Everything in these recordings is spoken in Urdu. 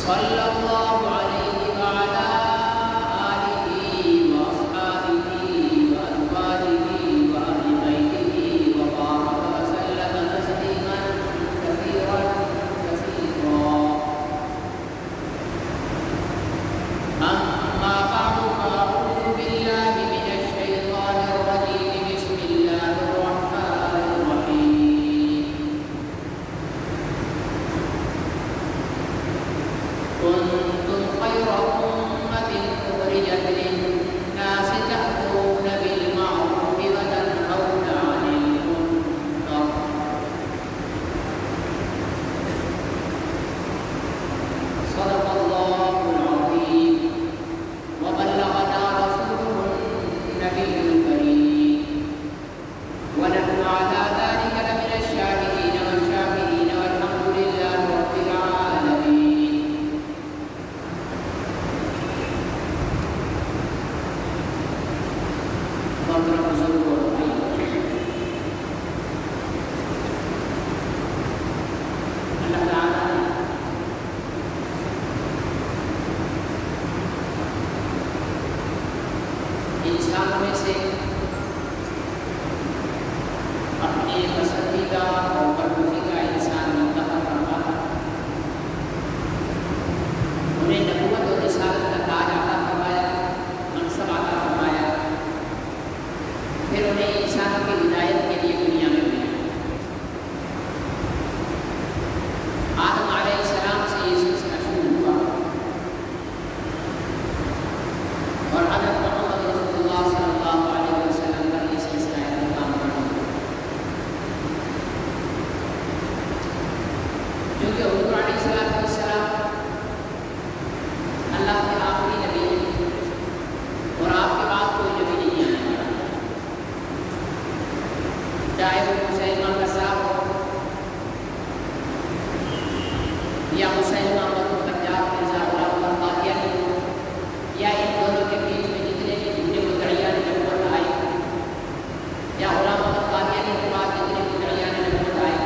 صلی اللہ علیہ وعلا آلہ وأصحابہ وأزواجہ وأہل بیتہ وبارک وسلم تسلیما کثیرا کثیرا. أما بعد فأعوذ بالله من الشيطان الرجيم. بسم الله الرحمن الرحيم. كنتم خير أمة أخرجت للناس تأمرون بالمعروف وتنهون عن المنكر. صدق الله العظيم وبلغنا رسوله النبي الكريم ونحن على ذلك لمن الشاهدين والشاكرين والحمد لله رب العالمين. محترم بزرگ اور بھائیو، اللہ تعالیٰ نے انسان میں سے اپنے پسندیدہ اور پسندیدہ انسان منتخب فرمایا، انہیں نبوت اور رسالت کا تاج عطا فرمایا، منصب عطا فرمایا، پھر انہیں انسانوں کی ہدایت کے لیے دنیا میں بھیجا. آدم علیہ السلام سے یہ سلسلہ شروع ہوا اور حضرت محمد رسول اللہ صلی اللہ علیہ وسلم پر یہ سلسلہ اختتام ہوا. چونکہ حضور علیہ السلام اللہ کے آخری نبی ہیں اور آپ کے بعد کوئی نبی نہیں آنے والا، چاہے وہ مسلمان قذاب ہو یا مسلمان پنجاب مرزا غلام احمد قادیانی ہو یا ان دونوں کے بیچ میں جتنے بھی جھوٹے مدعیان نبوت آئے یا غلام احمد قادیانی کے بعد جتنے مدعیان نبوت آئے،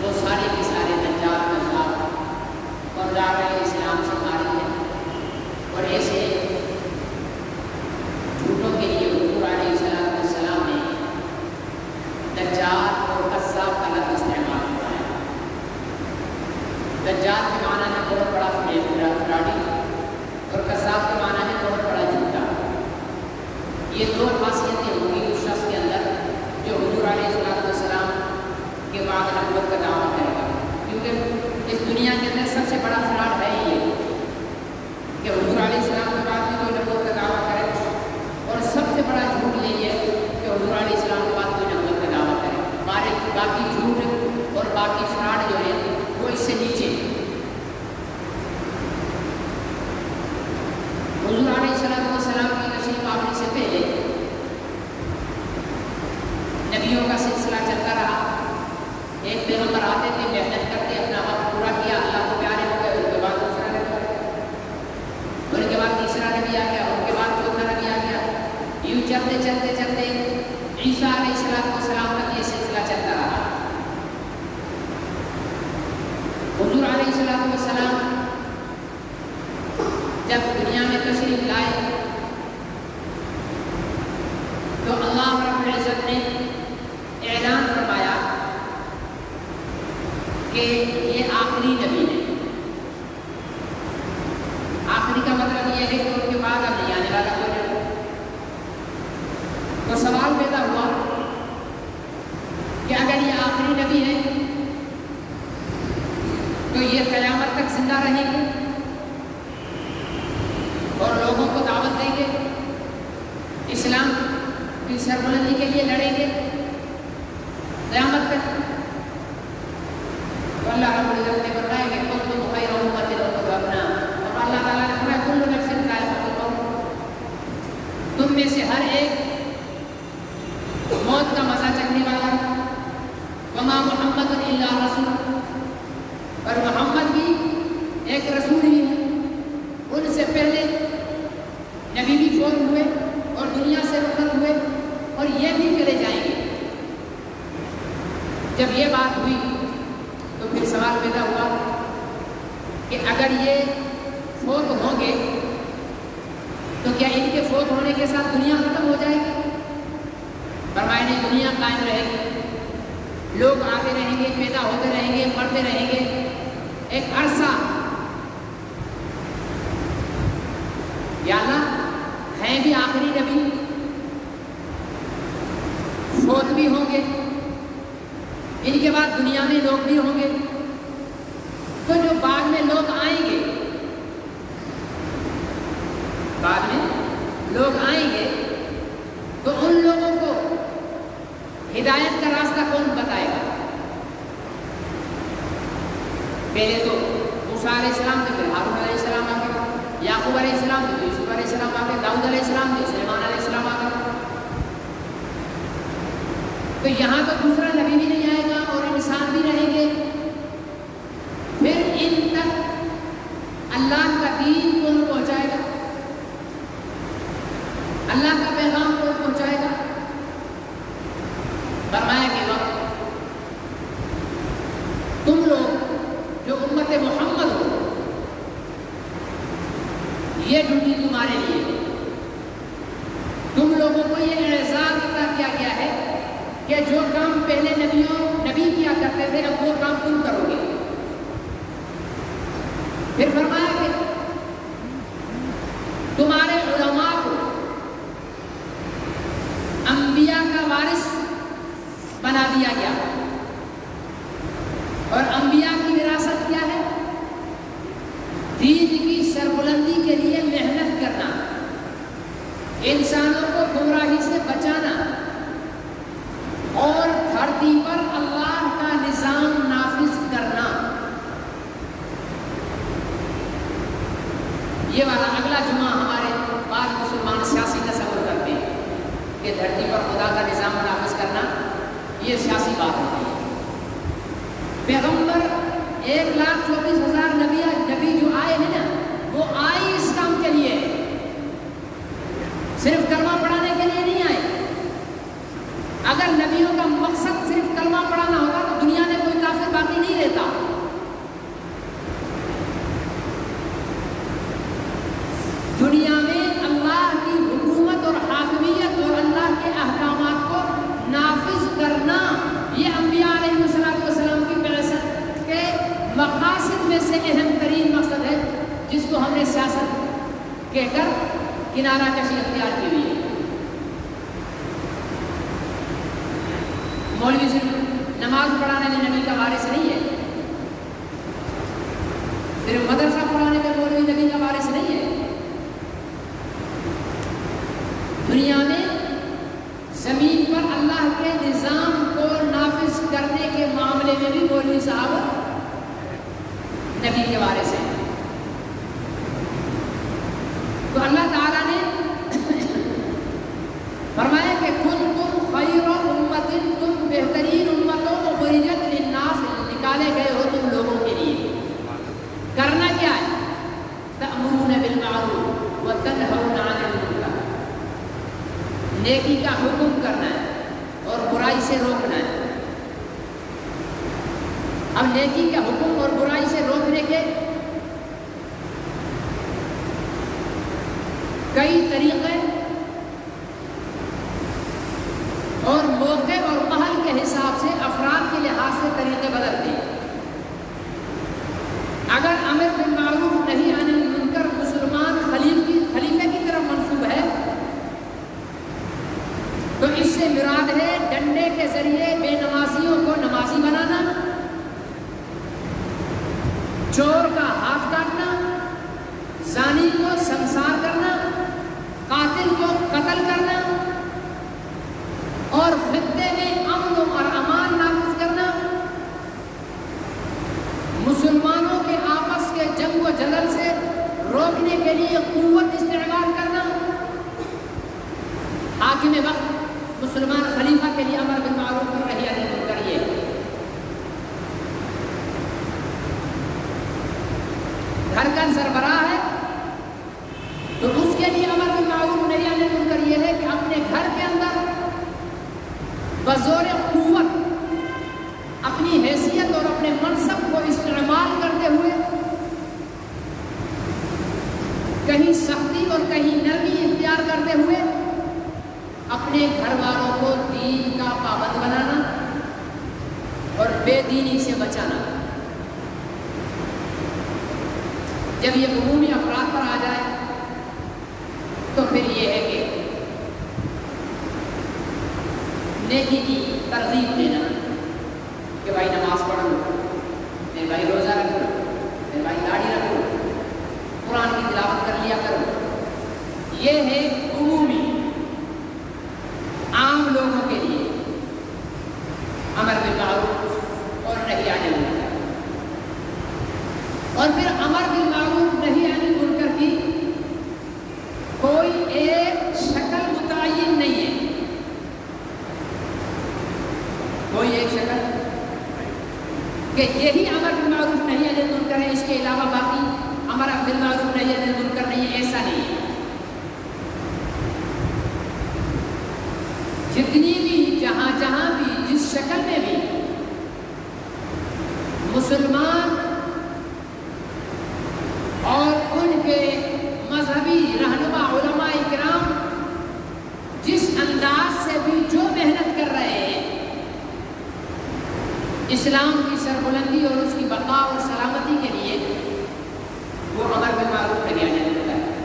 وہ سارے کے سارے دجال کذاب اور دعوی اسلام سے خارج ہیں. اور ایسے جھوٹوں کے لیے حضور علیہ السلام نے دجال اور کذاب کا لفظ استعمال کیا ہے. دجال کے معنی ہے بہت بڑا فراڈی اور کذاب کے معنی ہے بہت بڑا جھوٹا. یہ دو خاصیتیں ہوں گی اس شخص کے اندر جو حضور علیہ السلام کے بعد نبوت کا دعویٰ کرے گا، کیونکہ اس دنیا کے اندر سب سے بڑا فراڈ ہے یہ کہ حضور علیہ السلام کے بعد بھی کوئی نبوت کا دعویٰ کرے، اور سب سے بڑا جھوٹ یہی ہے کہ حضور علیہ السلام کے بعد کوئی نبوت کا دعویٰ کرے. باقی جھوٹ اور باقی فراڈ جو ہے وہ اس سے نیچے ہے. حضور علیہ السلام کی تشریف آوری سے پہلے نبیوں کا سلسلہ چلتا رہا. ایک پیغمبر آتے تھے، محنت کرتے اپنا وقت پورا کیا، اللہ کو پیارے ہو گئے، ان کے بعد دوسرا نبی آ گیا، ان کے بعد تیسرا نبی آ گیا، ان کے بعد چوتھا نبی آ گیا. یوں چلتے چلتے چلتے عیسیٰ علیہ السلام تک یہ سلسلہ چلتا رہا. حضور علیہ السلام جب دنیا میں تشریف لائے تو اللہ رب العزت نے اعلان فرمایا کہ یہ آخری نبی ہے. آخری کا مطلب یہ ہے کہ ان کے بعد اب نہیں آنے والا کوئی نبی. تو سوال پیدا ہوا کہ اگر یہ آخری نبی ہے تو یہ قیامت تک زندہ رہیں گے اور لوگوں کو دعوت دیں گے، اسلام کی سربلندی کے لیے لڑیں گے قیامت تک. تو اللہ رب العزت نے بتایا کہ کنتم خیر امۃ اخرجت للناس، اور اللہ تعالیٰ نے فرمایا کل نفس ذائقۃ الموت، تم میں سے ہر ایک موت کا مزہ چکھنے والا ہے. وما محمد الا رسول، اور محمد بھی ایک رسول ہی ہے. ان سے پہلے نبی بھی فوت ہوئے اور دنیا سے رخصت ہوئے اور یہ بھی چلے جائیں گے. جب یہ بات ہوئی تو پھر سوال پیدا ہوا کہ اگر یہ فوت ہوں گے تو کیا ان کے فوت ہونے کے ساتھ دنیا ختم ہو جائے گی؟ فرمایا نہیں، دنیا قائم رہے گی، لوگ آتے رہیں گے، پیدا ہوتے رہیں گے، مرتے رہیں گے، ایک عرصہ یا اللہ ہیں بھی آخری نبی، فوت بھی ہوں گے، ان کے بعد دنیا میں لوگ بھی ہوں گے، تو جو بعد میں لوگ آئیں گے، بعد میں لوگ آئیں گے تو ان لوگوں کو ہدایت کا راستہ کون بتائے گا؟ پہلے تو موسیٰ علیہ السلام تھے، پھر ہارون علیہ السلام آ گئے، یعقوب علیہ السلام تھے، یوسف علیہ السلام آ گئے، داؤد علیہ السلام تھے، سلیمان علیہ السلام آ گئے، تو یہاں تو دوسرا نبی بھی نہیں آئے گا اور انسان بھی رہیں گے، پھر ان تک اللہ کا دین کون پہنچائے گا؟ اللہ کا پیغام کون پہنچائے گا؟ فرمایا کہ وقت تم لوگ جو امت محمد ہو، یہ ڈیوٹی تمہارے لیے، تم لوگوں کو یہ اعزاز عطا کیا گیا ہے کہ جو کام پہلے نبی کیا کرتے تھے اب وہ کام تم کرو گے۔ پھر فرمایا کہ تمہارے علماء کو انبیاء کا وارث بنا دیا گیا، اور انبیاء کی وراثت کیا ہے؟ دین کی سربلندی کے لیے محنت کرنا، انسانوں کو گمراہی سے بچانا، اور دھرتی پر اللہ کا نظام نافذ کرنا۔ یہ والا اگلا جمعہ ہمارے بعض مسلمان سیاسی تصور کرتے ہیں کہ دھرتی پر خدا کا نظام نافذ کرنا یہ سیاسی بات ہوتی ہے۔ پیغمبر 1,24,000 نبی جو آئے ہیں نا، وہ آئے اس کام کے لیے، صرف کلمہ پڑھانے کے لیے نہیں آئے۔ اگر نبیوں کا مقصد صرف کلمہ پڑھانا ہوگا تو دنیا میں کوئی کافر باقی نہیں رہتا۔ دنیا میں اللہ کی حکومت اور حاکمیت اور اللہ کے احکامات کو نافذ کرنا، یہ انبیاء علیہ السلام کی بعثت کے مقاصد میں سے اہم ترین مقصد ہے، جس کو ہم نے سیاست کہہ کر کنارہ کشی اختیار کی ہوئی ہے۔ مولوی صرف نماز پڑھانے میں نبی کا وارث نہیں ہے، صرف مدرسہ پڑھانے میں مولوی نبی کا وارث نہیں ہے۔ دنیا میں زمین پر اللہ کے نظام کو نافذ کرنے کے معاملے میں بھی مولوی صاحب نبی کے وارث ہیں۔ تو اللہ تعالیٰ نے فرمایا کہ کنتم خیر امت، تم بہترین امتوں اخرجت للناس، نکالے گئے ہو تم لوگوں کے لیے۔ کرنا کیا ہے؟ تأمرون بالمعروف وتنہون عن المنکر، نیکی کا حکم کرنا ہے اور برائی سے روکنا ہے۔ اب نیکی کا حکم اور برائی سے روکنے کے کئی طریقے اور موقع اور محل کے حساب سے افراد کے لحاظ سے طریقے بدلتے ہیں۔ اگر امر بالمعروف نہی عن المنکر مسلمان خلیفے کی طرف منسوب ہے تو اس سے مراد ہے ڈنڈے کے ذریعے بے نمازیوں کو نمازی بنانا، چور کا ہاتھ کاٹنا، زانی کو سنسار کرنا، قاتل کو قتل کرنا، اور خطے میں امن اور امان نافذ کرنا، مسلمانوں کے آپس کے جنگ و جدل سے روکنے کے لیے قوت استعمال کرنا، حاکم وقت مسلمان خلیفہ کے لیے امر بالمعروف اور نہی عن المنکر، یہ گھر کا سربراہ ہے تو اس کے لیے امر بالمعروف نہی عن المنکر یہ ہے کہ اپنے گھر کے اندر بزور قوت اپنی حیثیت اور اپنے منصب کو استعمال کرتے ہوئے کہیں سختی اور کہیں نرمی اختیار کرتے ہوئے اپنے گھر والوں کو دین کا پابند بنانا اور بے دینی سے بچانا۔ جب یہ عمومی افراد پر آ جائے تو پھر یہ ہے کہ نیکی کی ترغیب دینا کہ بھائی نماز پڑھو، میرے بھائی روزہ رکھو، میرے بھائی داڑھی رکھو، قرآن کی تلاوت کر لیا کرو۔ یہ ہے عمومی عام لوگوں کے لیے امر بالمعروف اور نہی عن المنکر۔ اور پھر امر بالمعروف نہی عن المنکر کی کوئی ایک شکل متعین نہیں ہے، کوئی ایک شکل کہ یہی امر بالمعروف نہی عن المنکر ہے، اس کے علاوہ باقی امر بالمعروف نہی عن المنکر نہیں ہے، ایسا نہیں ہے۔ جتنی بھی جہاں بھی جس شکل میں بھی مسلمان اور ان کے مذہبی رہنما علماء کرام جس انداز سے بھی جو محنت کر رہے ہیں اسلام کی سربلندی اور اس کی بقا اور سلامتی کے لیے، وہ امر بالمعروف نہی عن المنکر ہے۔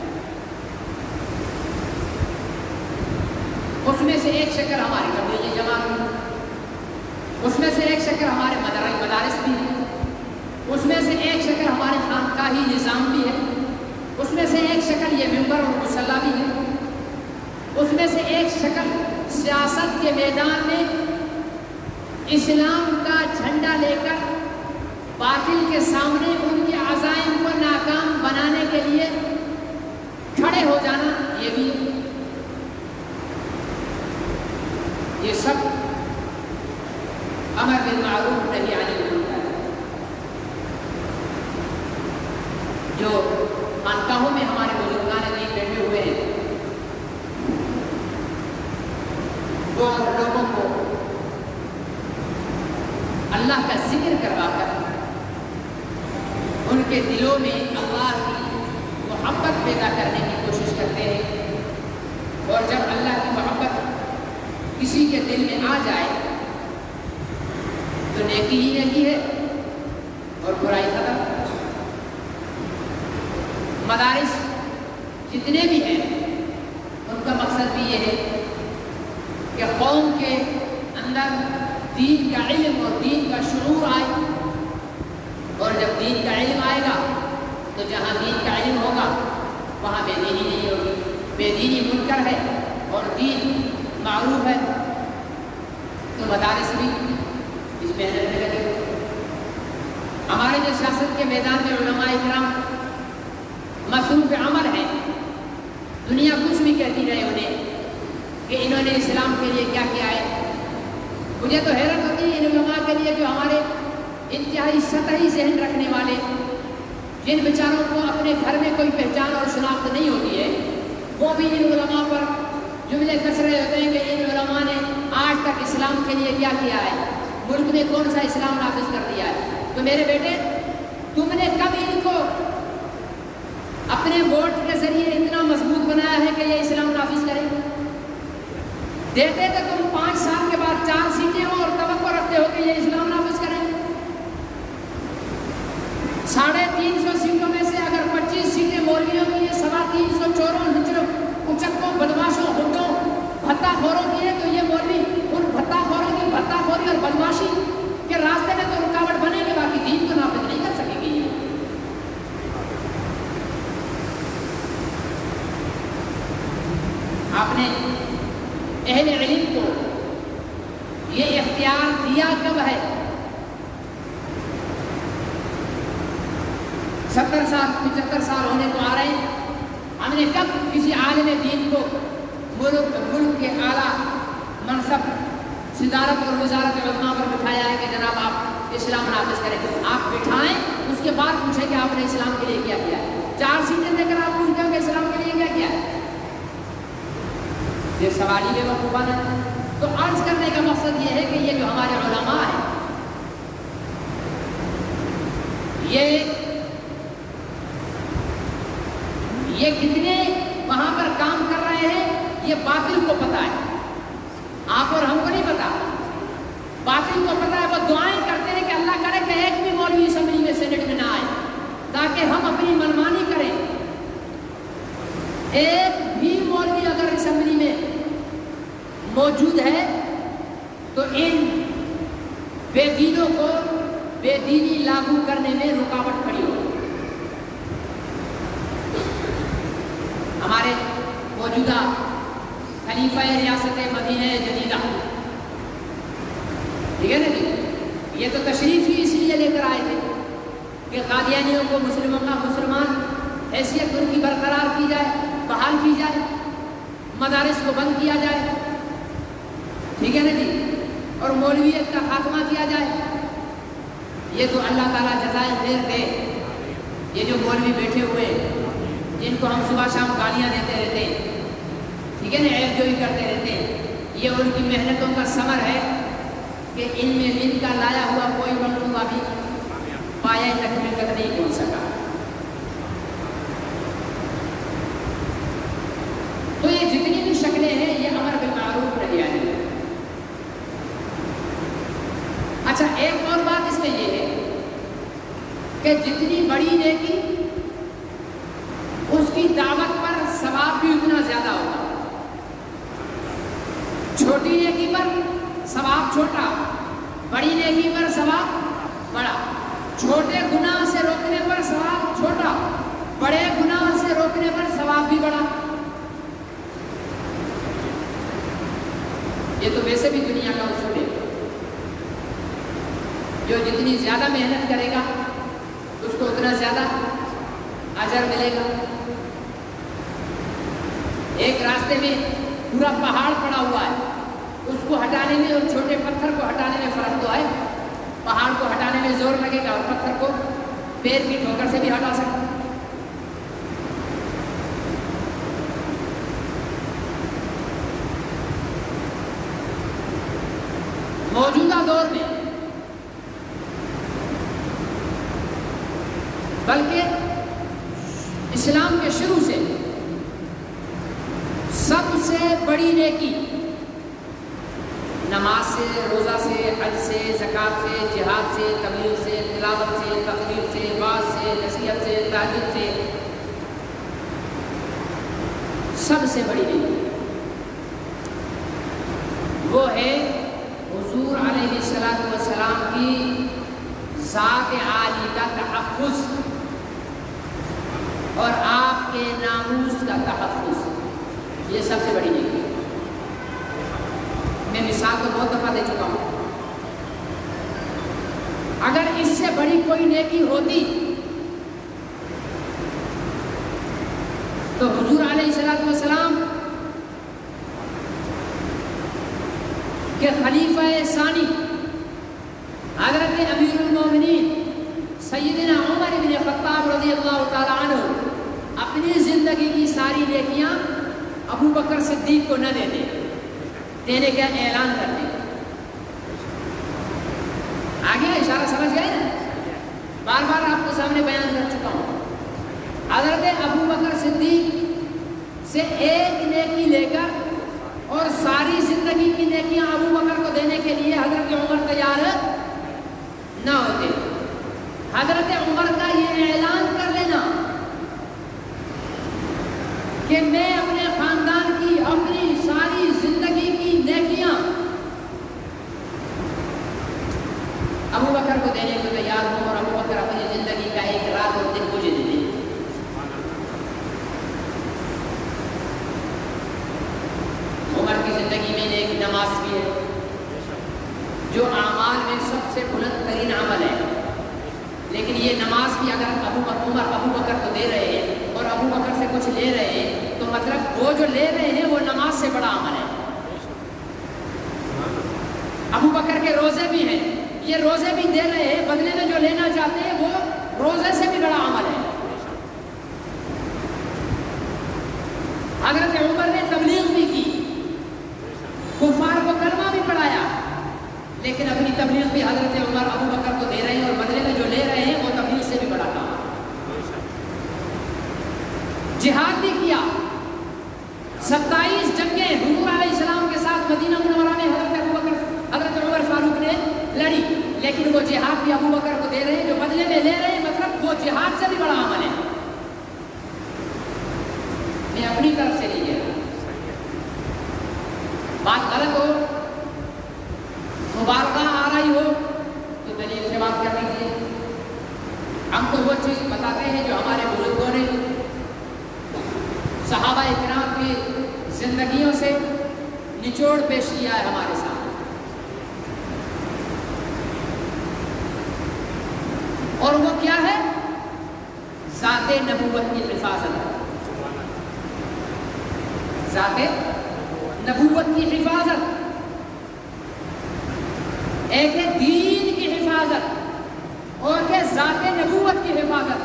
اس میں سے ایک شکل ہماری تبلیغی جماعت بھی، اس میں سے ایک شکل ہمارے مدارس بھی ہے، اس میں سے ایک شکل ہمارے خانقاہی نظام بھی ہے، اس میں سے ایک شکل یہ ممبر اور مصلی بھی ہے، اس میں سے ایک شکل سیاست کے میدان میں اسلام کا جھنڈا لے کر باطل کے سامنے ان کے عزائم کو ناکام بنانے کے لیے کھڑے ہو جانا، یہ بھی ہے۔ یہ سب امر بالمعروف نہی عن المنکر ہے۔ جو خانقاہوں میں ہمارے بزرگان دین بیٹھے ہوئے ہیں وہ لوگوں کو اللہ کا ذکر کروا کر ان کے دلوں میں اللہ کی محبت پیدا کرنے کی کوشش کرتے ہیں، اور جب اللہ کی محبت کسی کے دل میں آ جائے تو نیکی ہی نیکی ہے اور برائی ختم۔ مدارس جتنے بھی ہیں ان کا مقصد بھی یہ ہے کہ قوم کے اندر دین کا علم اور دین کا شعور آئے، اور جب دین کا علم آئے گا تو جہاں دین کا علم ہوگا وہاں بے دینی نہیں ہوگی۔ بے دینی منکر ہے اور دین معروف ہے، تو مدارس بھی اس محنت میں لگے ہوئے۔ ہمارے جو سیاست کے میدان میں علماء کرام مصروف عمل ہیں، دنیا کچھ بھی کہتی رہے انہیں کہ انہوں نے اسلام کے لیے کیا کیا ہے، مجھے تو حیرت ہوتی ہے ان علماء کے لیے جو ہمارے انتہائی سطحی ذہن رکھنے والے، جن بیچاروں کو اپنے گھر میں کوئی پہچان اور شناخت نہیں ہوتی ہے، وہ بھی ان علماء پر جملے کس رہے ہوتے ہیں کہ ان علماء نے آج تک اسلام کے لیے کیا کیا ہے، ملک میں کون سا اسلام نافذ کر دیا ہے۔ تو میرے بیٹے، تم نے کب ان کو اپنے ووٹ کے ذریعے اتنا مضبوط بنایا ہے کہ یہ اسلام نافذ کریں؟ دیتے تو تم 5 سال کے بعد 4 سیٹیں ہو اور توقع رکھتے ہو کہ یہ اسلام نافذ کریں۔ 350 سیٹوں میں سے اگر 25 سیٹیں مولویوں کی ہیں، 350 چوروں، لچڑوں، اچکوں، بدماشوں، ہڈوں، بھتہ خوروں کی ہے، تو یہ مولوی ان بھتہ خوروں کی بھتہ خوری اور بدماشی کے راستے میں تو رکاوٹ بنے گی، باقی دین کو نافذ نہیں کر سکے گی۔ آپ نے اہل علم کو یہ اختیار دیا کب ہے؟ 70 سال 75 سال ہونے کو آ رہے ہیں، ہم نے کب کسی عالم دین کو ملک کے اعلیٰ منصب صدارت اور وزارت عظمیٰ پر بٹھایا ہے کہ جناب آپ اسلام نافذ کریں؟ آپ بٹھائیں، اس کے بعد پوچھیں کہ آپ نے اسلام کے لیے کیا کیا ہے۔ 4 سیٹیں دے کر آپ پوچھتے ہو کہ اسلام کے لیے کیا کیا ہے؟ یہ سوال ہی بے وقوفانہ ہے۔ تو عرض کرنے کا مقصد یہ ہے کہ یہ جو ہمارے علماء ہیں، یہ کتنے وہاں پر کام کر رہے ہیں یہ باطل کو پتا ہے، آپ اور ہم کو نہیں پتا، باطل کو پتا ہے۔ وہ دعائیں کرتے ہیں کہ اللہ کرے کہ ایک بھی مولوی اسمبلی میں سینٹ میں نہ آئے تاکہ ہم اپنی منمانی کریں۔ ایک بھی مولوی اگر اسمبلی میں موجود ہے تو ان بے دینوں کو بے دینی لاگو کرنے میں رکاوٹ کھڑی ہو۔ ہمارے موجودہ خلیفہ ریاست مدینہ جدیدہ، ٹھیک ہے نا جی، یہ تو تشریف ہی اس لیے لے کر آئے تھے کہ قادیانیوں کو مسلموں کا مسلمان حیثیت ان کی برقرار کی جائے، بحال کی جائے، مدارس کو بند کیا جائے، ٹھیک ہے نا جی، اور مولویت کا خاتمہ کیا جائے۔ یہ تو اللہ تعالیٰ جزائے خیر دے، یہ جو مولوی بیٹھے ہوئے جن کو ہم صبح شام گالیاں دیتے رہتے ہیں، ٹھیک ہے نا، عیب جوئی کرتے رہتے ہیں، یہ ان کی محنتوں کا ثمر ہے کہ ان میں ان کا لایا ہوا کوئی منصوبہ بھی پایہ تکمیل تک نہیں پہنچ سکا۔ تو یہ جتنی بھی شکلیں ہیں یہ امر بالمعروف نہی عن المنکر۔ اچھا، ایک اور بات اس میں یہ ہے کہ جتنی بڑی نیکی اس کی دعوت پر ثواب بھی اتنا زیادہ ہوگا، چھوٹی نیکی پر ثواب چھوٹا، بڑی نیکی پر ثواب بڑا، چھوٹے گناہ سے روکنے پر ثواب چھوٹا، بڑے گناہ سے روکنے پر ثواب بھی بڑا۔ یہ تو ویسے بھی دنیا کا اصول ہے، جو جتنی زیادہ محنت کرے گا اس کو اتنا زیادہ اجر ملے گا۔ ایک راستے میں پورا پہاڑ پڑا ہوا ہے، اس کو ہٹانے میں اور چھوٹے پتھر کو ہٹانے میں فرق تو ہے، پہاڑ کو ہٹانے میں زور لگے گا اور پتھر کو پیر کی ٹھوکر سے بھی ہٹا سکتا۔ موجودہ دور میں بلکہ اسلام کے شروع سے سب سے بڑی نیکی نماز سے، روزہ سے، حج سے، زکوٰۃ سے، جہاد سے، تبلیغ سے، تلاوت سے، تقریر سے، واعظ سے، نصیحت سے، تہجد سے، سب سے بڑی نیکی وہ ہے حضور علیہ السلام کی ذات عالی کا تحفظ اور آپ کے ناموس کا تحفظ، یہ سب سے بڑی نیکی ہے۔ میں مثال تو بہت دفعہ دے چکا ہوں، اگر اس سے بڑی کوئی نیکی ہوتی تو حضور علیہ السلام کہ خلیفہ ثانی حضرت امیر المومنین سیدنا عمر بن خطاب رضی اللہ تعالیٰ عنہ اپنی زندگی کی ساری نیکیاں ابو بکر صدیق کو نہ دینے کا اعلان کر دیں۔ آگے اشارہ سمجھ گئے نا، بار بار آپ کے سامنے بیان کر چکا ہوں۔ حضرت ابو بکر صدیق سے ایک نیکی لے کر اور ساری زندگی کی نیکیاں ابو بکر کو دینے کے لیے حضرت عمر تیار نہ ہوتے۔ حضرت عمر کا یہ اعلان کر لینا کہ میں اپنے خاندان کی اپنی ساری زندگی کی نیکیاں ابو بکر کو دینے کو تیار ہوں، اور ابو بکر اپنی زندگی کا ایک رات اور دن مجھے دے دیں۔ عمر کی زندگی میں ایک نماز بھی ہے جو اعمال میں سب سے بلند ترین عمل ہے، لیکن یہ نماز بھی اگر عمر ابو بکر کو دے رہے ہیں اور ابو بکر سے کچھ لے رہے ہیں تو مطلب وہ جو لے رہے ہیں وہ نماز سے بڑا عمل ہے۔ ابو بکر کے روزے بھی ہیں، یہ روزے بھی دے رہے ہیں، بدلے میں جو لینا چاہتے ہیں وہ روزے سے بھی بڑا عمل ہے۔ حضرت عمر نے تبلیغ بھی کی، کفار کو کلمہ بھی پڑھایا، لیکن اپنی تبلیغ بھی حضرت عمر ابو بکر کو دے رہے ہیں اور بدلے میں جو لے رہے ہیں وہ تبلیغ سے بھی بڑا کام۔ جہاد بھی کیا، 27 جنگیں حضور علیہ السلام کے ساتھ مدینہ منورہ میں حضرت عمر فاروق نے لڑی، لیکن وہ جہاد بھی ابو بکر کو دے رہے ہیں جو بدلے میں لے رہے ہیں، مطلب وہ جہاد سے بھی بڑا عمل ہے، میں اپنی طرف سے نہیں دے رہا۔ بات غلط ہو، مبالغہ آ رہی ہو تو دلیل سے بات کر لیجیے۔ ہم کو وہ چیز بتاتے ہیں جو ہمارے بزرگوں نے صحابہ کرام کی زندگیوں سے نچوڑ پیش کیا ہے ہمارے ساتھ، اور وہ کیا ہے؟ ذات نبوت کی حفاظت، ذات نبوت کی حفاظت، ایک ہے دین کی حفاظت اور کہ ذات نبوت کی حفاظت۔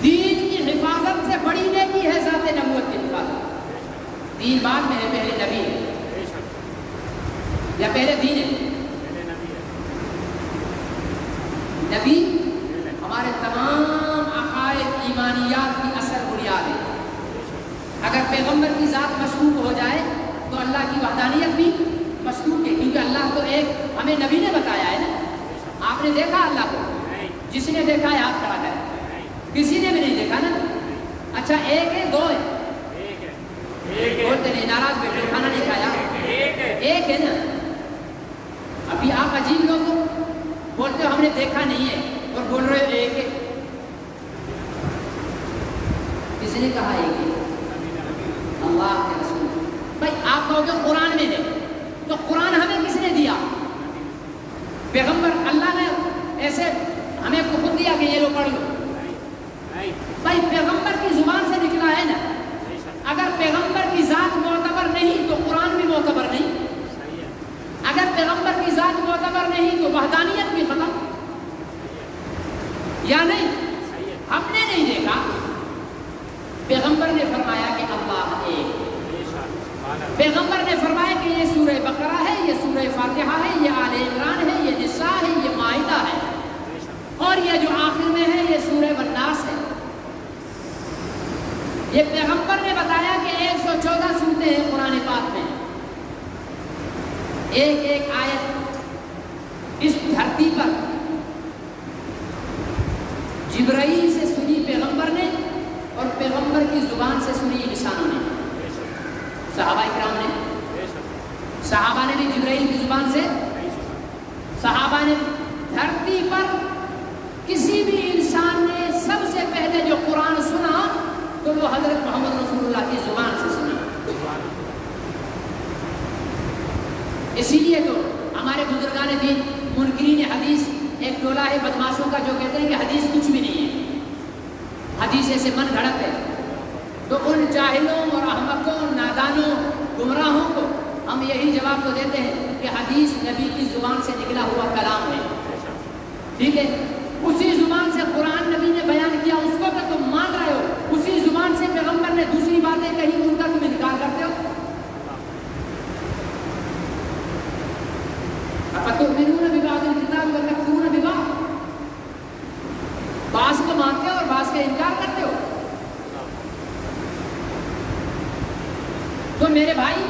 دین کی حفاظت سے بڑی نیکی ہے ذات نبوت کی حفاظت۔ دین بعد میں ہے، پہلے نبی ہے یا پہلے دین ہے؟ نبی ہمارے تمام عقائد ایمانیات کی اصل بنیاد ہے۔ اگر پیغمبر کی ذات مشکوک ہو جائے تو اللہ کی وحدانیت بھی مشکوک ہے، کیونکہ اللہ تو ایک ہمیں نبی نے بتایا ہے نا۔ آپ نے دیکھا اللہ کو؟ جس نے دیکھا ہے ہاتھ کھڑا کرے، کسی نے بھی نہیں دیکھا نا۔ اچھا ایک ہے دو ہے؟ بولتے نہیں، ناراض بیٹھے، کھانا نہیں کھایا؟ ایک ہے نا۔ ابھی آپ عجیب لوگ ہو، بولتے ہو ہم نے دیکھا نہیں ہے اور بول رہے ہو ایک ہے۔ کسی نے کہا ایک ہے؟ اللہ کے رسول۔ بھائی آپ کہو گے قرآن میں ہے، تو قرآن ہمیں کس نے دیا؟ پیغمبر اللہ نے ایسے ہمیں خود دیا کہ یہ لو پڑھ لو؟ بھائی پیغمبر کی زبان سے نکلا ہے نا۔ اگر پیغمبر کی ذات معتبر نہیں تو قرآن بھی معتبر نہیں، اگر پیغمبر کی ذات معتبر نہیں تو وحدانیت بھی ختم، یا نہیں؟ ہم نے نہیں دیکھا، پیغمبر نے فرمایا کہ اللہ ایک، پیغمبر نے فرمایا کہ یہ سورہ بقرہ ہے، یہ سورہ فاتحہ ہے، یہ آل عمران ہے، یہ نساء ہے، یہ مائدہ ہے، اور یہ جو آخر میں ہے یہ سورہ والناس ہے۔ یہ پیغمبر نے بتایا کہ 114 سورتیں ہیں قرآن پاک میں، ایک ایک آیت اس دھرتی پر جبرائیل سے سنی پیغمبر نے، اور پیغمبر کی زبان سے سنی انسانوں نے، صحابہ کرام نے۔ صحابہ نے بھی جبرائیل کی زبان سے، صحابہ نے دھرتی پر کسی بھی انسان نے سب سے پہلے جو قرآن سنا تو وہ حضرت محمد رسول اللہ کی زبان سے سنا۔ اسی لیے تو ہمارے بزرگان دین منکرین حدیث ایک ٹولہ ہے بدماشوں کا جو کہتے ہیں کہ حدیث کچھ بھی نہیں ہے، حدیث ایسے من گھڑت ہے۔ تو ان جاہلوں اور احمقوں، نادانوں، گمراہوں کو ہم یہی جواب تو دیتے ہیں کہ حدیث نبی کی زبان سے نکلا ہوا کلام ہے، ٹھیک ہے؟ اسی زبان سے قرآن نبی نے بیان کیا، اس کو تو تم مان رہے ہو، اسی زبان سے پیغمبر نے دوسری باتیں کہیں ان کا تم انکار کرتے ہو۔ افتؤمنون ببعض الکتاب وتکفرون ببعض، بعض کو مانتے ہو اور بعض کا انکار کرتے ہو۔ تو میرے بھائی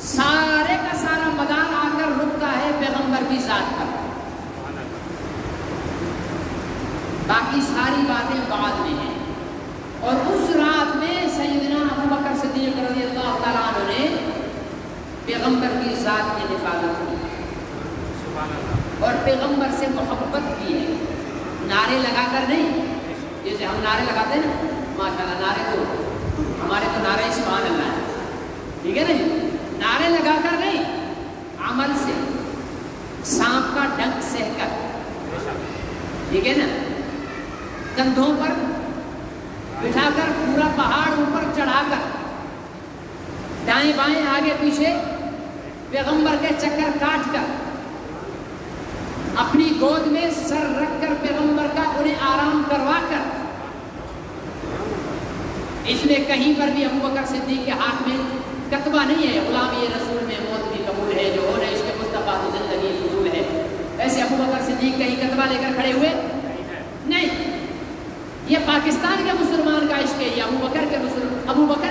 سارے کا سارا مدار آ کر رکتا ہے پیغمبر کی ذات پر، باقی ساری باتیں بعد میں ہیں۔ اور اس رات میں سیدنا ابو بکر صدیق رضی اللہ تعالیٰ عنہ نے پیغمبر کی ذات کی حفاظت کی اور پیغمبر سے محبت کی ہے، نعرے لگا کر نہیں، جیسے ہم نعرے لگاتے ہیں نا، ماشاءاللہ نعرے تو ہمارے تو نعرے سبحان اللہ ہے، ٹھیک ہے نا جی، نعرے لگا کر نہیں، عمل سے، سانپ کا ڈنک سہ کر، ٹھیک ہے نا، کندھوں پر بٹھا کر پورا پہاڑ اوپر چڑھا کر، دائیں بائیں آگے پیچھے پیغمبر کے چکر کاٹ کر، اپنی گود میں سر رکھ کر پیغمبر کا انہیں آرام کروا کر، اس میں کہیں پر بھی ابو بکر صدیق کے ہاتھ میں کتبہ نہیں ہے غلامی رسول میں موت بھی قبول ہے، جو ہونا عشق مصطفیٰ تو زندگی فضول ہے، ایسے ابو بکر صدیق کہیں کتبہ لے کر کھڑے ہوئے نہیں، یہ پاکستان کے مسلمان کا عشق ہے، یہ ابو بکر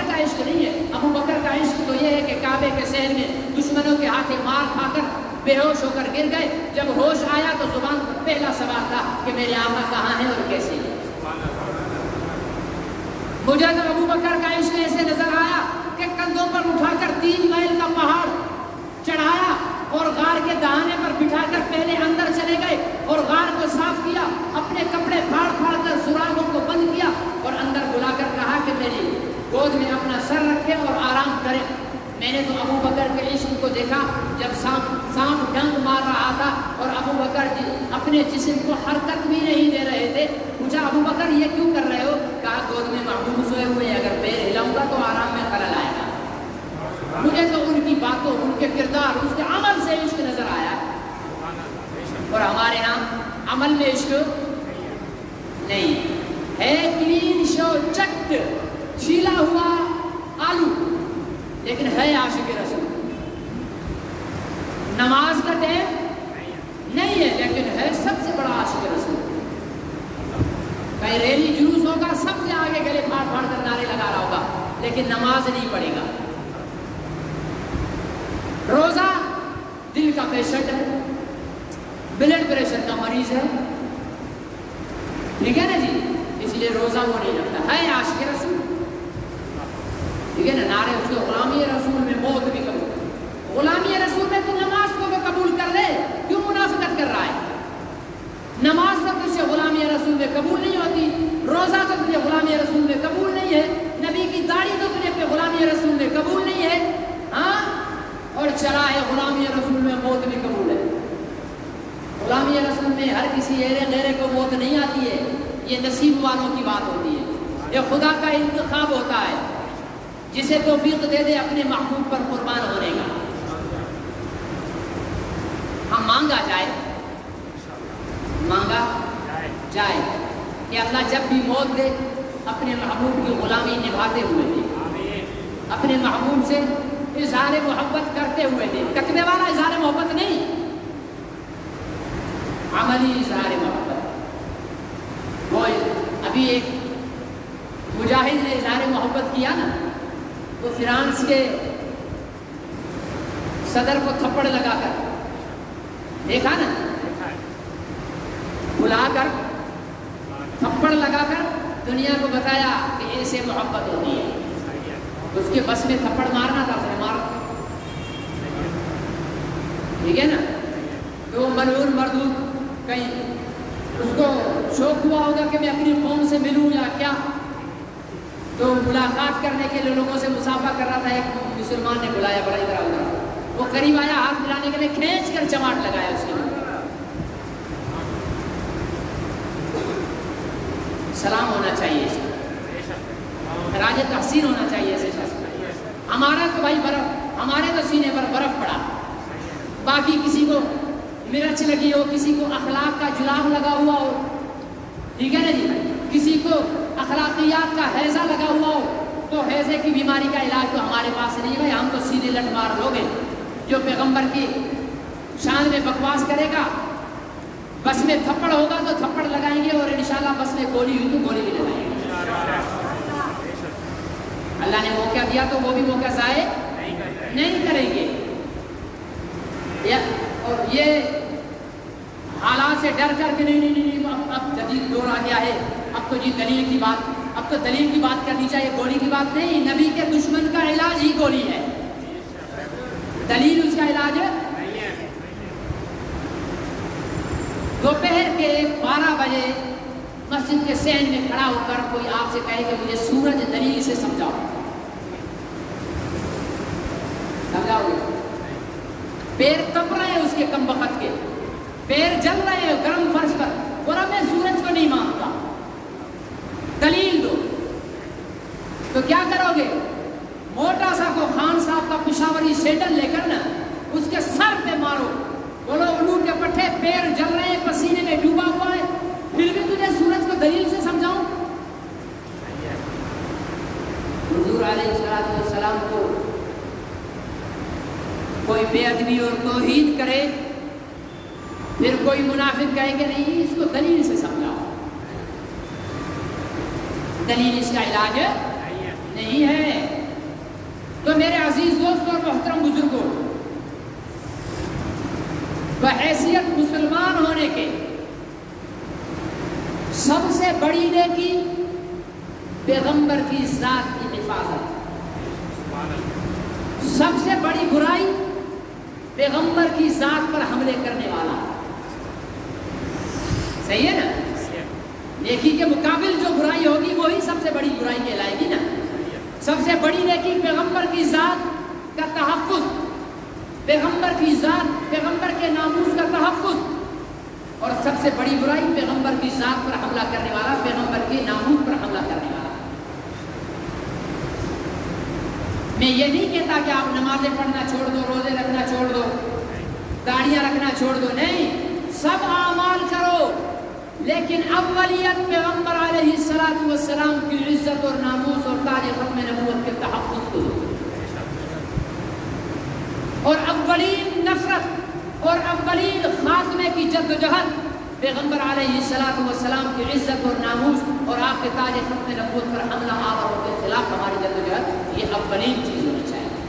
کا عشق نہیں ہے۔ ابو بکر کا عشق تو یہ ہے کہ کعبے کے صحن میں دشمنوں کے ہاتھوں مار کھا کر بے ہوش ہو کر گر گئے، جب ہوش آیا تو زبان پر پہلا سوال تھا کہ میرے آقا کہاں ہیں اور کیسے ہیں۔ مجھے تو ابو بکر کا عشق ایسے نظر آیا کہ کندھوں پر اٹھا کر 3 میل کا پہاڑ چڑھایا اور غار کے دہانے پر بٹھا کر پہلے اندر چلے گئے اور غار کو صاف کیا، اپنے کپڑے پھاڑ پھاڑ کر سوراخوں کو بند کیا اور اندر بلا کر کہا کہ میری گود میں اپنا سر رکھے اور آرام کرے۔ میں نے تو ابو بکر کے عشق کو دیکھا جب سانپ ڈنک مار رہا تھا اور ابو بکر اپنے جسم کو حرکت بھی نہیں دے رہے تھے۔ پوچھا ابو بکر یہ کیوں کر رہے ہو؟ کہا گود میں محبوب سوئے ہوئے ہیں، اگر پیر ہلاؤں گا تو آرام میں خلل آئے گا۔ مجھے تو ان کی باتوں، ان کے کردار، اس کے عمل سے عشق نظر آیا۔ اور ہمارے ہاں عمل میں عشق نہیں ہے، کلین شو چکٹ چھیلا ہوا آلو، لیکن ہے عاشق رسول۔ نماز کا ٹائم نہیں ہے لیکن ہے سب سے بڑا عاشق رسول۔ کہیں ریلی جلوس ہوگا، سب سے آگے گلے پھاڑ پھاڑ کر نعرے لگا رہا ہوگا لیکن نماز نہیں پڑھے گا۔ روزہ دل کا پیشنٹ ہے، بلڈ پریشر کا مریض ہے، ٹھیک ہے نا جی، اس لیے روزہ وہ نہیں رکھتا، ہے عاشق رسول، ٹھیک ہے نا۔ نعرے اس کو غلامی رسول میں موت بھی قبول، غلامی رسول میں تو نماز کو قبول کر لے، کیوں منافقت کر رہا ہے؟ نماز تو تجھے غلامی رسول میں قبول نہیں ہوتی، روزہ تو تجھے غلامی رسول میں قبول نہیں ہے، نبی کی داڑھی تو تجھے پہ غلامی رسول میں قبول نہیں ہے، ہاں، اور چلا ہے غلامی رسول میں موت بھی قبول ہے۔ غلامی رسول میں ہر کسی غیرے کو موت نہیں آتی ہے، یہ نصیب والوں کی بات ہوتی ہے، یہ خدا کا انتخاب ہوتا ہے، جسے توفیق دے دے اپنے محبوب پر قربان ہونے کا۔ ہم مانگا جائے کہ اللہ جب بھی موت دے اپنے محبوب کی غلامی نبھاتے ہوئے دے، اپنے محبوب سے اظہار محبت کرتے ہوئے دے، کتنے والا اظہار محبت نہیں، عملی اظہار محبت۔ وہ ابھی ایک مجاہد نے اظہار محبت کیا نا، تو فرانس کے صدر کو تھپڑ لگا کر، دیکھا نا، بلا کر تھپڑ لگا کر دنیا کو بتایا کہ ایسے محبت ہوتی ہے۔ اس کے بس میں تھپڑ مارنا تھا، اسے مارا، ٹھیک ہے نا۔ تو ملعون مردود کہیں اس کو شوق ہوا ہوگا کہ میں اپنی قوم سے ملوں یا کیا، تو ملاقات کرنے کے لیے لوگوں سے مصافحہ کر رہا تھا، ایک مسلمان نے بلایا، بڑا ادھر آؤں، وہ قریب آیا، ہاتھ ملانے کے لیے کھینچ کر چماٹ لگایا اس کے۔ سلام ہونا چاہیے اس کو، راج تحسین ہونا چاہیے ایسے شخص۔ ہمارا تو بھائی برف، ہمارے تو سینے پر برف پڑا، باقی کسی کو مرچ لگی ہو، کسی کو اخلاق کا جلاب لگا ہوا ہو، ٹھیک ہے نا جی، کسی کو اخلاقیات کا حیضہ لگا ہوا ہو، تو حیضے کی بیماری کا علاج تو ہمارے پاس نہیں ہے، ہم تو سیدھے لٹ مار لوگ ہیں۔ جو پیغمبر کی شان میں بکواس کرے گا، بس میں تھپڑ ہوگا تو تھپڑ لگائیں گے، اور انشاءاللہ بس میں گولی ہوئی تو گولی بھی لگائیں گے۔ اللہ نے موقع دیا تو وہ بھی موقع ضائع نہیں کریں گے۔ اور یہ حالات سے ڈر کر کے نہیں، اب جدید دور آ گیا ہے، اب تو جی دلیل کی بات کرنی چاہیے، گولی کی بات نہیں۔ نبی کے دشمن کا علاج ہی گولی ہے، دلیل اس کا علاج ہے۔ دوپہر کے 12 بجے مسجد کے صحن میں کھڑا ہو کر کوئی آپ سے کہے کہ مجھے سورج دلیل سے سمجھاؤ گے؟ پیر تپ رہے ہیں اس کے کم بخت کے، پیر جل رہے ہیں گرم فرش پر، اور میں سورج کو نہیں مانتا، دلیل دو۔ تو کیا کرو گے؟ موٹا سا کو خان صاحب کا پشاوری سیڈل لے کر نا اس کے سر پہ مارو، بولو الو کے پٹھے، پیر جل رہے ہیں، پسینے میں ڈوبا ہوا ہے، پھر بھی تجھے سورج کو دلیل سے سمجھاؤں؟ حضور علیہ السلام کو کوئی بے ادبی اور توہین کرے، پھر کوئی منافق کہے کہ نہیں اس کو دلیل سے سمجھاؤ، دلیل اس کا علاج نہیں ہے۔ تو میرے عزیز دوست اور محترم بزرگوں، بحیثیت مسلمان ہونے کے سب سے بڑی نیکی پیغمبر کی ذات کی حفاظت، سب سے بڑی برائی پیغمبر کی ذات پر حملے کرنے والا۔ صحیح ہے نا؟ نیکی کے مقابل جو برائی ہوگی وہی سب سے بڑی برائی کہلائے گی نا۔ سب سے بڑی نیکی پیغمبر کی ذات کا تحفظ، پیغمبر کی ذات، پیغمبر کے ناموس کا تحفظ، اور سب سے بڑی برائی پیغمبر کی ذات پر حملہ کرنے والا، پیغمبر کے ناموس پر حملہ کرنے والا۔ میں یہ نہیں کہتا کہ آپ نمازیں پڑھنا چھوڑ دو، روزے رکھنا چھوڑ دو، داڑیاں رکھنا چھوڑ دو، نہیں، سب اعمال کرو، لیکن اولیت پیغمبر علیہ السلام کی عزت اور ناموس اور تاج ختم نبوت کے تحفظ کو دو، اور اولین نفرت اور اولین خاتمے کی جدوجہد پیغمبر علیہ السلام کی عزت اور ناموس اور آپ کے تاج ختم نبوت پر حملہ آوروں کے خلاف ہماری جدوجہد، یہ اولین چیز ہونی چاہیے۔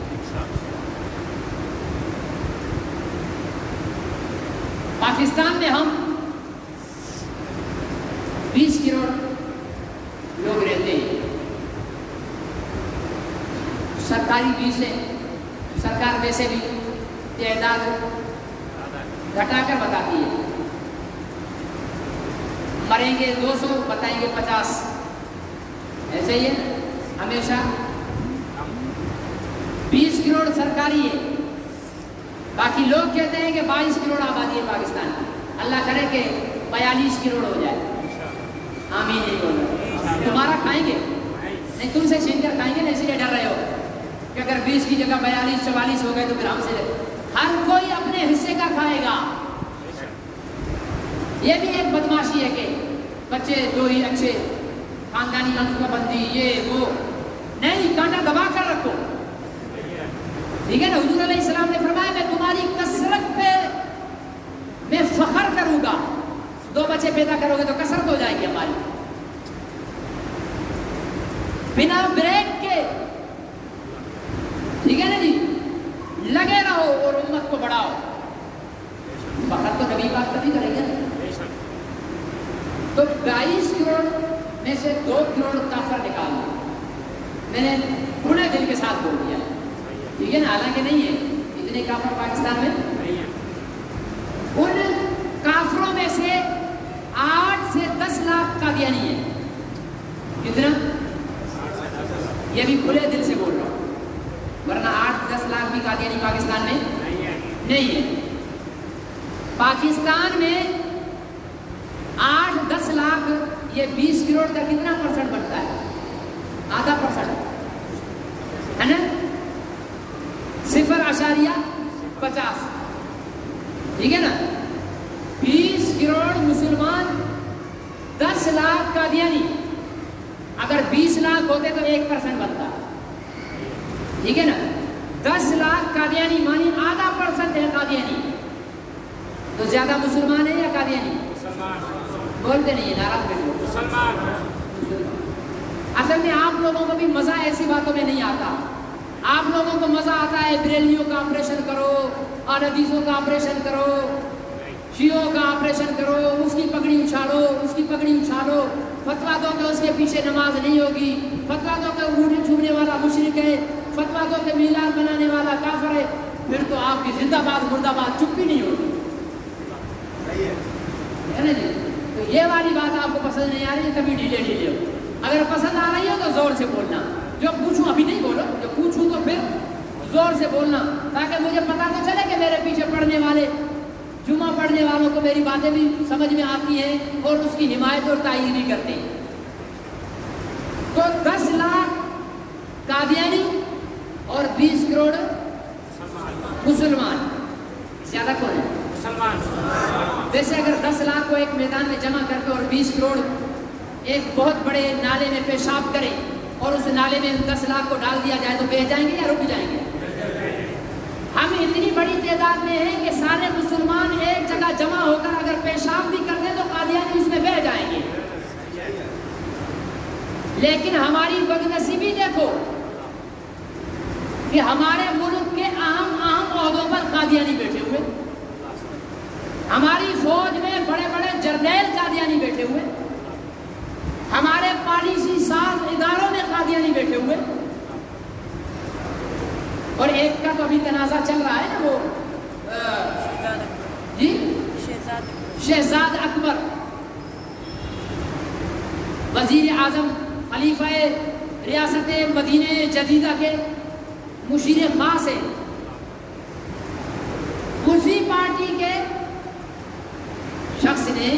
پاکستان میں ہم 20 کروڑ لوگ رہتے ہیں، سرکاری فیسیں، سرکار ویسے بھی تعداد گھٹا کر بتاتی ہے، مریں گے 200 بتائیں گے 50، ایسے ہی ہے ہمیشہ۔ 20 کروڑ سرکاری ہے، باقی لوگ کہتے ہیں کہ 22 کروڑ آبادی ہے پاکستان کی، اللہ کرے کہ 42 کروڑ ہو جائے، آمین نہیں بولنا۔ تمہارا کھائیں گے نہیں، تم سے چھین کر کھائیں گے نا، اسی لیے ڈر رہے ہو کہ اگر 20 کی جگہ 42 44 ہو گئے تو پھر ہم سے ہر کوئی اپنے حصے کا کھائے گا۔ یہ بھی ایک بدماشی ہے کہ بچے دو ہی اچھے، خاندانی منصوبہ بندی، یہ وہ نہیں، کانٹا دبا کر رکھو، ٹھیک ہے نا؟ حضور علیہ السلام نے فرمایا میں تمہاری کثرت پہ میں فخر کروں گا، 2 بچے پیدا کرو گے تو کثرت ہو جائے گی ہماری، بنا بریک کے، ٹھیک ہے نا جی؟ لگے رہو اور امت کو بڑھاؤ، فخر تو نبی بات کبھی کریں گے نا۔ تو 22 کروڑ میں سے 2 کروڑ کافر نکال دو، میں نے کھلے دل کے ساتھ بول دیا، ٹھیک ہے نا؟ حالانکہ نہیں ہے اتنے کافر پاکستان میں، ان کافروں میں سے 8 سے 10 لاکھ قادیانی ہیں۔ کتنا؟ یہ بھی کھلے دل سے بول رہا ہوں، ورنہ 8-10 لاکھ بھی قادیانی پاکستان میں نہیں ہے۔ پاکستان میں 8-10 لاکھ، یہ 20 کروڑ کا کتنا پرسنٹ بنتا ہے؟ آدھا پرسنٹ ہے نا، 0.50، ٹھیک ہے نا؟ 20 کروڑ مسلمان، 10 لاکھ قادیانی، اگر 20 لاکھ ہوتے تو 1% بنتا، ٹھیک ہے نا؟ 10 لاکھ قادیانی مانی آدھا پرسنٹ ہے قادیانی، تو زیادہ مسلمان ہے یا قادیانی؟ بولتے نہیں ہے، ناراض بیٹھو۔ اصل میں آپ لوگوں کو بھی مزہ ایسی باتوں میں نہیں آتا، آپ لوگوں کو مزہ آتا ہے بریلیوں کا آپریشن کرو، احادیثوں کا آپریشن کرو، شیعوں کا آپریشن کرو، اس کی پگڑی اچھالو، اس کی پگڑی اچھالو، فتویٰ دو کہ اس کے پیچھے نماز نہیں ہوگی، فتویٰ دو کہ انگوٹھی چھونے والا مشرک ہے، فتویٰ دو کہ میلاد بنانے والا کافر ہے، پھر تو آپ کی زندہ باد مردہ باد چپ بھی نہیں ہوگی، ہے نا جی؟ تو یہ والی بات آپ کو پسند نہیں آ رہی ہے، کبھی ڈھیلے ہو، اگر پسند آ رہی ہو تو زور سے بولنا، جو پوچھوں ابھی نہیں بولو، جو پوچھوں تو پھر زور سے بولنا، تاکہ مجھے پتا تو چلے کہ میرے پیچھے پڑھنے والے، جمعہ پڑھنے والوں کو میری باتیں بھی سمجھ میں آتی ہیں اور اس کی حمایت اور تائید بھی کرتے ہیں۔ تو 10 لاکھ قادیانی اور 20 کروڑ مسلمان، زیادہ کون ہے؟ مسلمان۔ ویسے اگر 10 لاکھ کو ایک میدان میں جمع کر کے اور 20 کروڑ ایک بہت بڑے نالے میں پیشاب کرے اور اس نالے میں 10 لاکھ کو ڈال دیا جائے تو بہہ جائیں گے یا رک جائیں گے؟ ہم اتنی بڑی تعداد میں ہیں کہ سارے مسلمان ایک جگہ جمع ہو کر اگر پیشاب بھی کر دیں تو قادیانی اس میں بہہ جائیں گے، لیکن ہماری بدنصیبی دیکھو کہ ہمارے ملک کے اہم عہدوں پر قادیانی بیٹھے ہوئے، ہماری فوج میں بڑے بڑے جرنیل قادیانی بیٹھے ہوئے، ہمارے پالیسی ساز اداروں میں قادیانی بیٹھے ہوئے، اور ایک کا تو ابھی تنازع چل رہا ہے نا، وہ جی شہزاد اکبر وزیر اعظم خلیفہ ریاست مدینہ جدیدہ کے مشیر خاص ہیں، اسی پارٹی کے شخص نے،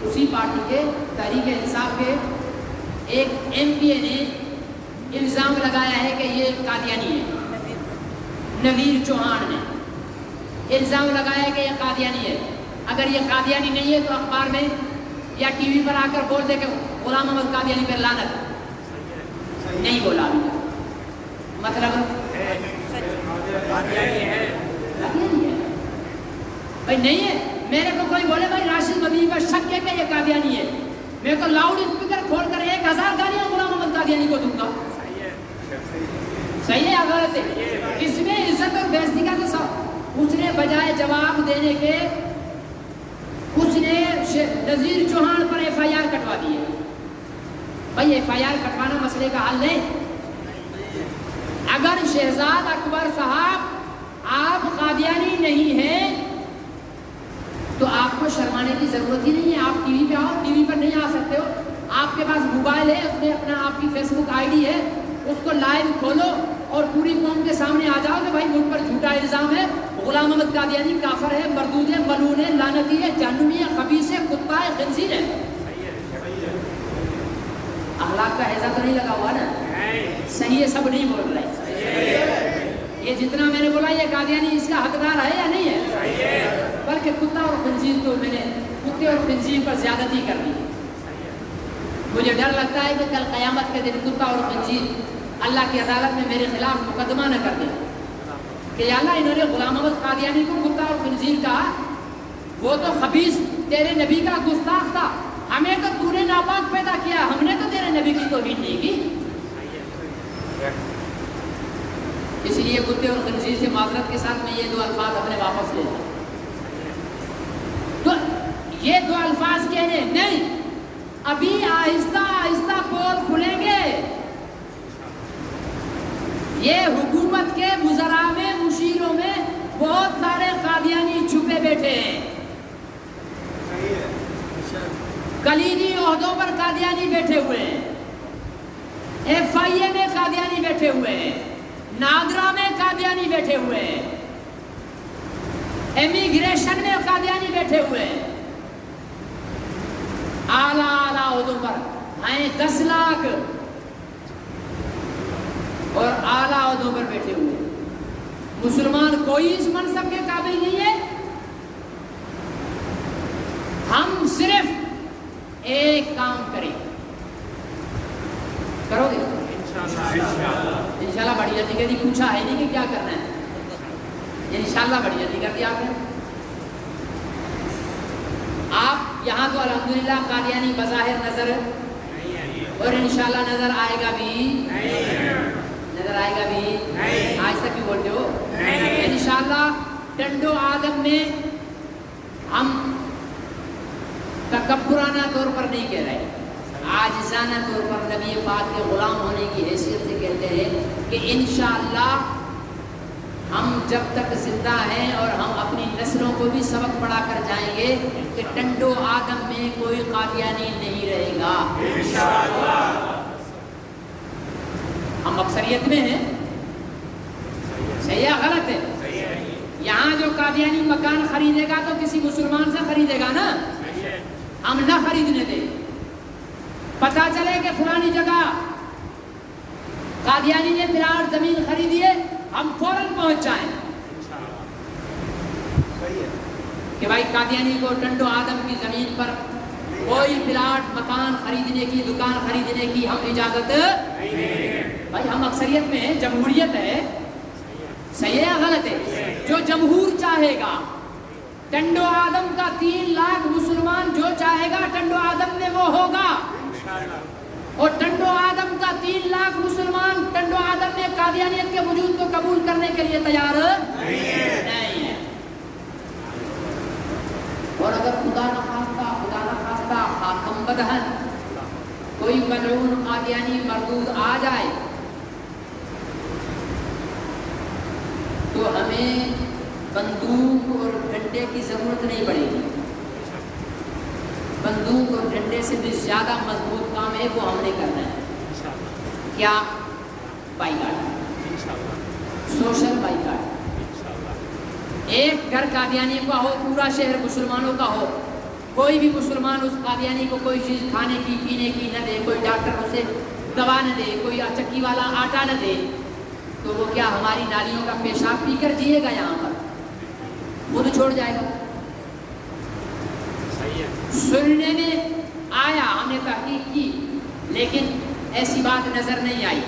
اسی پارٹی کے تحریک انصاف کے ایک ایم پی اے نے الزام لگایا ہے کہ یہ قادیانی ہے، نویر چوہان نے الزام لگایا ہے کہ یہ قادیانی ہے۔ اگر یہ قادیانی نہیں ہے تو اخبار میں یا ٹی وی پر آ کر بول دے کہ غلام احمد قادیانی پر لعنت، نہیں بولا ابھی تک، مطلب قادیانی ہے بھائی نہیں ہے۔ میرے کو کوئی بولے بھائی راشد مدنی پر شک ہے کہ یہ قادیانی ہے، میں تو لاؤڈ اسپیکر کھول کر 1000 گالیاں غلام احمد قادیانی کو دوں گا۔ صحیح ہے یا غلط ہے؟ اس میں عزت اور بےعزتی کا تو سب، اس نے بجائے جواب دینے کے اس نے نذیر چوہان پر ایف آئی آر کٹوا دی ہے۔ بھائی ایف آئی آر کٹوانا مسئلے کا حل نہیں۔ اگر شہزاد اکبر صاحب آپ قادیانی نہیں ہیں تو آپ کو شرمانے کی ضرورت ہی نہیں ہے، آپ ٹی وی پہ آؤ، ٹی وی پر نہیں آ سکتے ہو، آپ کے پاس موبائل ہے، اس میں اپنا آپ کی فیس بک آئی ڈی ہے، اس کو لائیو کھولو اور پوری قوم کے سامنے آ جاؤ کہ بھائی مجھ پر جھوٹا الزام ہے، غلام احمد قادیانی کافر ہے، مردود ہے، ملعون ہے، لعنتی ہے، جہنمی ہے، خبیث ہے، کتا ہے، خنزیر ہے۔ اخلاق کا حیضہ تو نہیں لگا ہوا نا؟ صحیح ہے، سب نہیں بول رہے۔ یہ جتنا میں نے بولا یہ قادیانی اس کا حقدار ہے یا نہیں ہے؟ بلکہ کتا اور خنزیر تو میں نے کتے اور خنزیر پر زیادتی کر دی۔ مجھے ڈر لگتا ہے کہ کل قیامت کے دن کتا اور خنزیر اللہ کی عدالت میں میرے خلاف مقدمہ نہ کر دیں کہ یا اللہ انہوں نے غلام احمد قادیانی کو کتا اور خنزیر کہا، وہ تو خبیث تیرے نبی کا گستاخ تھا، ہمیں تو نے ناپاک پیدا کیا، ہم نے تو تیرے نبی کی توہین نہیں کی۔ اس لیے کتے اور خنزیر سے معذرت کے ساتھ میں یہ دو الفاظ اپنے واپس لے لوں۔ تو یہ دو الفاظ کہنے نہیں، ابھی آہستہ آہستہ پول کھلیں گے۔ یہ حکومت کے وزراء میں، مشیروں میں بہت سارے قادیانی چھپے بیٹھے ہیں، کلیدی عہدوں پر قادیانی بیٹھے ہوئے ہیں، ایف آئی اے میں قادیانی بیٹھے ہوئے ہیں، ناگرا میں قادیانی بیٹھے ہوئے ہیں، امیگریشن میں قادیانی بیٹھے ہوئے ہیں، اعلیٰ عہدوں پر ہیں 10 لاکھ اور اعلیٰ عہدوں پر بیٹھے ہوئے۔ مسلمان کوئی اس منصب کے قابل نہیں ہے۔ ہم صرف ایک کام کریں، کرو گے انشاءاللہ؟ بڑی جلدی کر دی، پوچھا ہے نہیں کہ کیا کرنا ہے، انشاءاللہ بڑی جلدی کر دیا آپ نے۔ آپ یہاں تو الحمدللہ قادیانی بظاہر نظر اور انشاءاللہ نظر آئے گا بھی، نظر آئے گا بھی، آج تک بھی بولتے ہو انشاءاللہ۔ ٹنڈو آدم میں ہم تکبرانہ طور پر نہیں کہہ رہے، عاجزانہ طور پر نبی پاک کے غلام ہونے کی حیثیت سے کہتے ہیں کہ انشاءاللہ ہم جب تک زندہ ہیں اور ہم اپنی نسلوں کو بھی سبق پڑھا کر جائیں گے کہ ٹنڈو آدم میں کوئی قادیانی نہیں رہے گا انشاءاللہ۔ ہم اکثریت میں ہیں، صحیح ہے غلط ہے؟ یہاں جو قادیانی مکان خریدے گا تو کسی مسلمان سے خریدے گا نا، ہم نہ خریدنے دیں۔ پتہ چلے کہ فلانی جگہ قادیانی نے پلاٹ زمین خریدی ہے، ہم فوراً پہنچ جائیں کہ بھائی قادیانی کو ٹنڈو آدم کی زمین پر کوئی پلاٹ مکان خریدنے کی، دکان خریدنے کی ہم اجازت نہیں۔ بھائی ہم اکثریت میں ہیں، جمہوریت ہے، صحیح ہے غلط ہے؟ جو جمہور چاہے گا، ٹنڈو آدم کا 3 لاکھ مسلمان جو چاہے گا ٹنڈو آدم میں وہ ہوگا، اور ٹنڈو آدم کا قادیانیت کے وجود کو قبول کرنے کے لیے تیار نہیں ہے. اور اگر خدا نخواستہ حاکم بدہن کوئی ملعون قادیانی مردود آ جائے تو ہمیں بندوق اور ڈنڈے کی ضرورت نہیں پڑے گی. بندوق اور ڈنڈے سے بھی زیادہ مضبوط کام ہے وہ ہم نے کرنا ہے. کیا؟ Boycott, social boycott. ایک گھر قادیانی کا ہو، پورا شہر مسلمانوں کا ہو، کوئی بھی مسلمان اس قادیانی کو کوئی چیز کھانے کی پینے کی نہ دے، کوئی ڈاکٹر اسے دوا نہ دے، کوئی چکی والا آٹا نہ دے، تو وہ کیا ہماری نالیوں کا پیشاب پی کر جیے گا؟ یہاں پر خود چھوڑ جائے گا. سننے میں آیا، ہم نے تحقیق کی، لیکن ایسی بات نظر نہیں آئی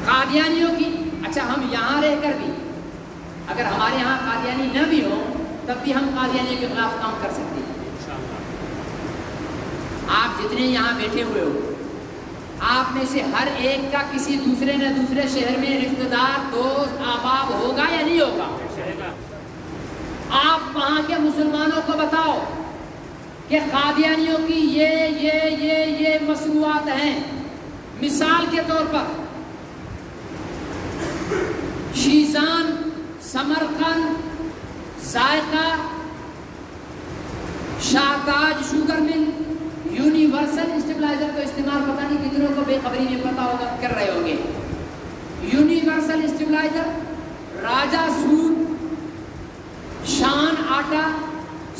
قادیانیوں کی. اچھا، ہم یہاں رہ کر بھی اگر ہمارے یہاں قادیانی نہ بھی ہو تب بھی ہم قادیانیوں کے خلاف کام کر سکتے ہیں. آپ جتنے یہاں بیٹھے ہوئے ہو، آپ میں سے ہر ایک کا کسی دوسرے نہ دوسرے شہر میں رشتہ دار، دوست، احباب ہوگا یا نہیں ہوگا؟ آپ وہاں کے مسلمانوں کو بتاؤ کہ قادیانیوں کی یہ مصنوعات ہیں. مثال کے طور پر شیزان، سمرقند، ذائقہ، شاہتاج شوگر مل، یونیورسل اسٹیبلائزر کو استعمال پتہ نہیں کتنوں کو بے خبری میں پتہ ہوگا، کر رہے ہوں گے. یونیورسل اسٹیبلائزر، راجہ سود، شان آٹا،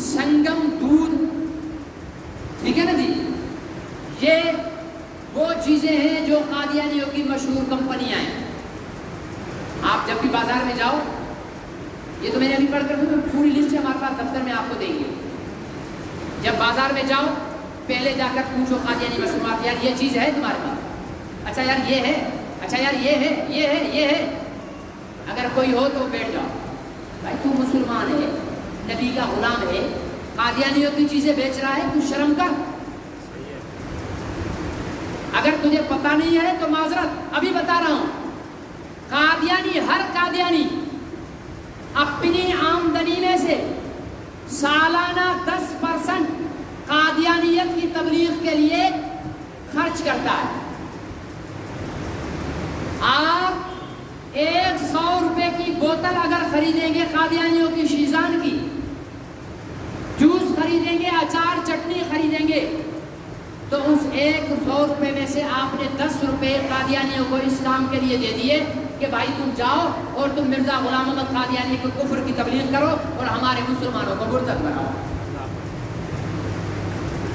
سنگم دودھ، ٹھیک ہے نا جی. یہ وہ چیزیں ہیں جو قادیانیوں کی مشہور کمپنیاں ہیں. آپ جب بھی بازار میں جاؤ، یہ تو میں نے ابھی پڑھ کر پوری لسٹ ہمارے پاس دفتر میں آپ کو دیں گے. جب بازار میں جاؤ پہلے جا کر پوچھو قادیانی مصنوعات، یار یہ چیز ہے تمہارے پاس؟ اچھا یار یہ ہے، اچھا یار یہ ہے. اگر کوئی ہو تو بیٹھ جاؤ. بھائی تو مسلمان ہے، نبی کا غلام ہے، قادیانیوں کی چیزیں بیچ رہا ہے، تو شرم کر. اگر تجھے پتہ نہیں ہے تو معذرت، ابھی بتا رہا ہوں. قادیانی، ہر قادیانی اپنی آمدنی میں سے سالانہ 10% قادیانیت کی تبلیغ کے لیے خرچ کرتا ہے. آپ 100 روپے کی بوتل اگر خریدیں گے قادیانیوں کی شیزان کی، جوس خریدیں گے، اچار چٹنی خریدیں گے، تو اس 100 روپے میں سے آپ نے 10 روپے قادیانیوں کو اسلام کے لیے دے دیے کہ بھائی تم جاؤ اور تم مرزا غلام محمد قادیانی کو کفر کی تبلیغ کرو اور ہمارے مسلمانوں کو مرتد بناؤ.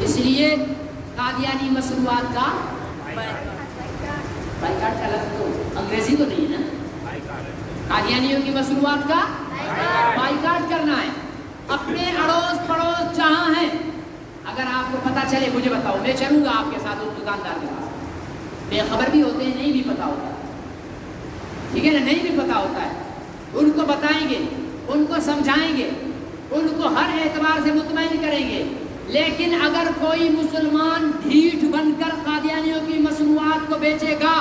اس لیے قادیانی مصنوعات کا بائیکاٹ کا لفظ تو انگریزی تو نہیں ہے نا. قادیانیوں کی مصنوعات کا بائیکاٹ کرنا ہے. اپنے اڑوس پڑوس جہاں ہیں، اگر آپ کو پتہ چلے مجھے بتاؤ، میں چلوں گا آپ کے ساتھ اس دکاندار کے پاس. بے خبر بھی ہوتے ہیں، نہیں بھی پتہ ہوتا، ٹھیک ہے نا، نہیں بھی پتہ ہوتا ہے. ان کو بتائیں گے، ان کو سمجھائیں گے، ان کو ہر اعتبار سے مطمئن کریں گے. لیکن اگر کوئی مسلمان ڈھیٹ بن کر قادیانیوں کی مصنوعات کو بیچے گا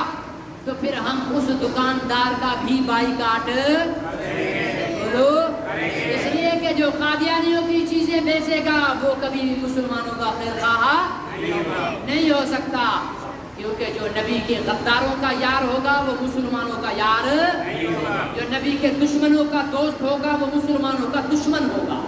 تو پھر ہم اس دکاندار کا بھی بائیکاٹ بولو. اس لیے کہ جو قادیانیوں کی چیزیں بیچے گا وہ کبھی بھی مسلمانوں کا خیرخواہ نہیں ہو سکتا، کیونکہ جو نبی کے غداروں کا یار ہوگا وہ مسلمانوں کا یار، جو نبی کے دشمنوں کا دوست ہوگا وہ مسلمانوں کا دشمن ہوگا.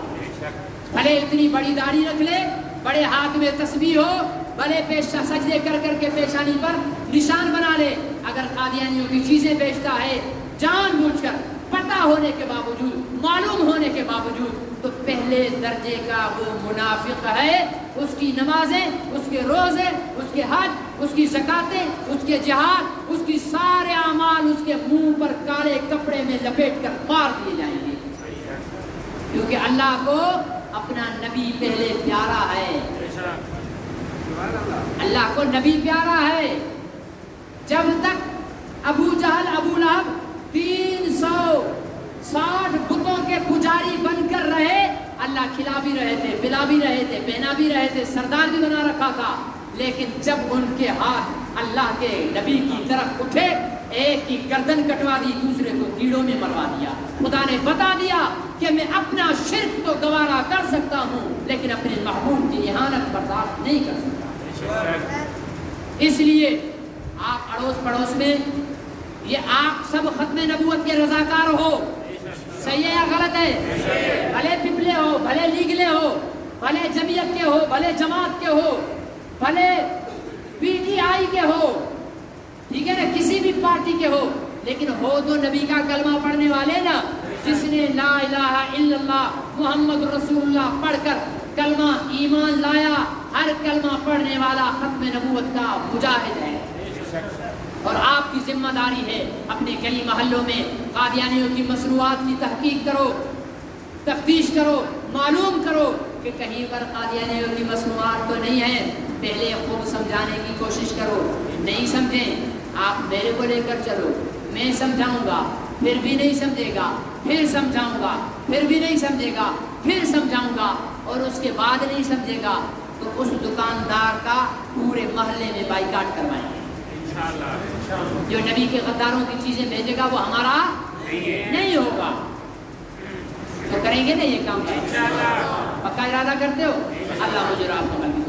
بھلے اتنی بڑی داڑھی رکھ لے، بڑے ہاتھ میں تسبیح ہو، بھلے سجدے کر کر کے پیشانی پر نشان بنا لے، اگر قادیانیوں کی چیزیں بیچتا ہے جان بوجھ کر، پتہ ہونے کے باوجود، معلوم ہونے کے باوجود، تو پہلے درجے کا وہ منافق ہے. اس کی نمازیں، اس کے روزے، اس کے حج، اس کی زکاتیں، اس کے جہاد، اس کی سارے اعمال اس کے منہ پر کالے کپڑے میں لپیٹ کر مار دیے جائیں گے، کیونکہ اللہ کو اپنا نبی پہلے پیارا ہے. اللہ کو نبی پیارا ہے. جب تک ابو جہل، ابو لہب 360 بتوں کے پجاری بن کر رہے، اللہ کھلا بھی رہے تھے، پلا بھی رہے تھے، پہنا بھی رہے تھے، سردار بھی بنا رکھا تھا. لیکن جب ان کے ہاتھ اللہ کے نبی کی طرف اٹھے ایک کی گردن کٹوا دی، دوسرے کو کیڑوں میں مروا دیا۔ خدا نے بتا دیا کہ میں اپنا شرک تو گوارا کر سکتا ہوں لیکن اپنے محبوب کی اہانت برداشت نہیں کر سکتا۔ اس لیے آپ اڑوس پڑوس میں یہ آپ سب ختم نبوت کے رضاکار ہو، صحیح ہے یا غلط ہے؟ بھلے پپلے ہو، بھلے لیگلے ہو، بھلے جمعیت کے ہو، بھلے جماعت کے ہو، بھلے پی ٹی آئی کے ہو، ٹھیک ہے نا، کسی بھی پارٹی کے ہو، لیکن ہو تو نبی کا کلمہ پڑھنے والے نا، جس نے لا الہ الا اللہ محمد رسول اللہ پڑھ کر کلمہ ایمان لایا، ہر کلمہ پڑھنے والا ختم نبوت کا مجاہد ہے۔ اور آپ کی ذمہ داری ہے اپنے گلی محلوں میں قادیانیوں کی مصنوعات کی تحقیق کرو، تفتیش کرو، معلوم کرو کہ کہیں پر قادیانیوں کی مصنوعات تو نہیں ہے، پہلے خوب سمجھانے کی کوشش کرو۔ نہیں سمجھیں آپ میرے کو لے کر چلو، میں سمجھاؤں گا، پھر بھی نہیں سمجھے گا، پھر سمجھاؤں گا، پھر بھی نہیں سمجھے گا، پھر سمجھاؤں گا، اور اس کے بعد نہیں سمجھے گا تو اس دکاندار کا پورے محلے میں بائیکاٹ کروائیں گے۔ جو نبی کے غداروں کی چیزیں بھیجے گا وہ ہمارا نہیں ہوگا۔ تو کریں گے نا یہ کام؟ پکا ارادہ کرتے ہو؟ اللہ مجھے آپ کو